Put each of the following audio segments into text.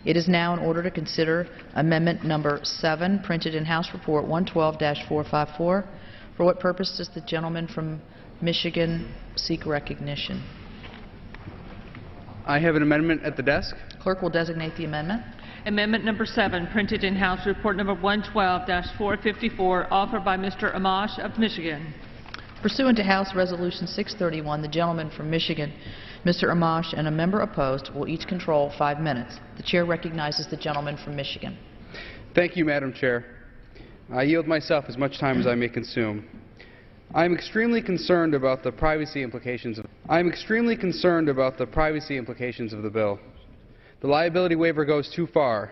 It is now in order to consider Amendment Number 7, printed in House Report 112-454. For what purpose does the gentleman from Michigan seek recognition? I have an amendment at the desk. Clerk will designate the amendment. Amendment Number 7, printed in House Report Number 112-454, offered by Mr. Amash of Michigan. Pursuant to House Resolution 631, the gentleman from Michigan, Mr. Amash, and a member opposed will each control 5 minutes. The chair recognizes the gentleman from Michigan. Thank you, Madam Chair. I yield myself as much time as I may consume. I am extremely concerned about the privacy implications of the bill. The liability waiver goes too far,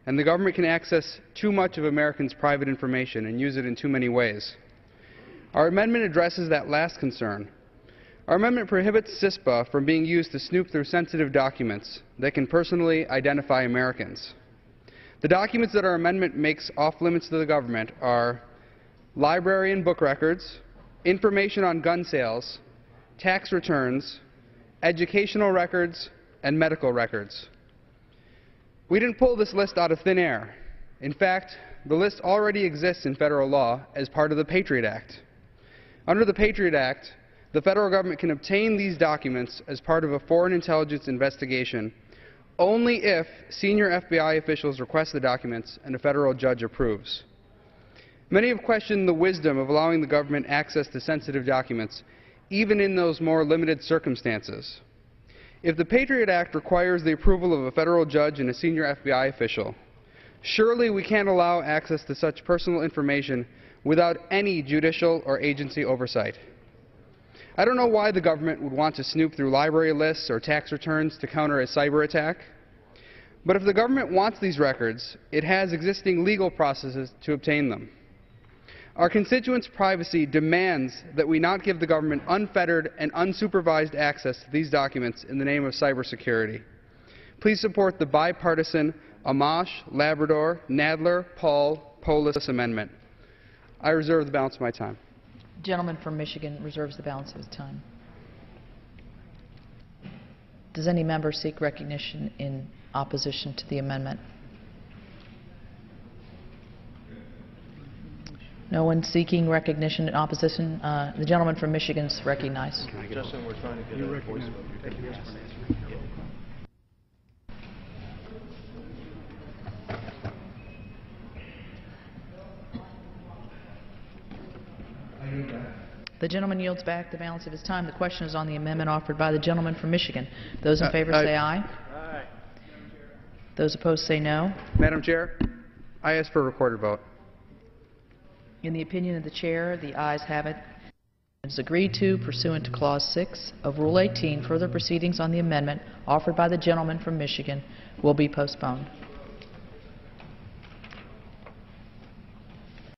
and the government can access too much of Americans' private information and use it in too many ways. Our amendment addresses that last concern. Our amendment prohibits CISPA from being used to snoop through sensitive documents that can personally identify Americans. The documents that our amendment makes off-limits to the government are library and book records, information on gun sales, tax returns, educational records, and medical records. We didn't pull this list out of thin air. In fact, the list already exists in federal law as part of the Patriot Act. Under the Patriot Act, the federal government can obtain these documents as part of a foreign intelligence investigation only if senior FBI officials request the documents and a federal judge approves. Many have questioned the wisdom of allowing the government access to sensitive documents, even in those more limited circumstances. If the Patriot Act requires the approval of a federal judge and a senior FBI official, surely we can't allow access to such personal information without any judicial or agency oversight. I don't know why the government would want to snoop through library lists or tax returns to counter a cyber attack, but if the government wants these records, it has existing legal processes to obtain them. Our constituents' privacy demands that we not give the government unfettered and unsupervised access to these documents in the name of cybersecurity. Please support the bipartisan Amash, Labrador, Nadler, Polis amendment. I reserve the balance of my time. The gentleman from Michigan reserves the balance of his time. Does any member seek recognition in opposition to the amendment? No one seeking recognition in opposition. The gentleman from Michigan is recognized. Justin, we're trying to get a voice vote. The gentleman yields back the balance of his time. The question is on the amendment offered by the gentleman from Michigan. Those in favor say aye. Aye. Those opposed say no. Madam Chair, I ask for a recorded vote. In the opinion of the chair, the ayes have it. It is agreed to pursuant to Clause 6 of Rule 18. Further proceedings on the amendment offered by the gentleman from Michigan will be postponed.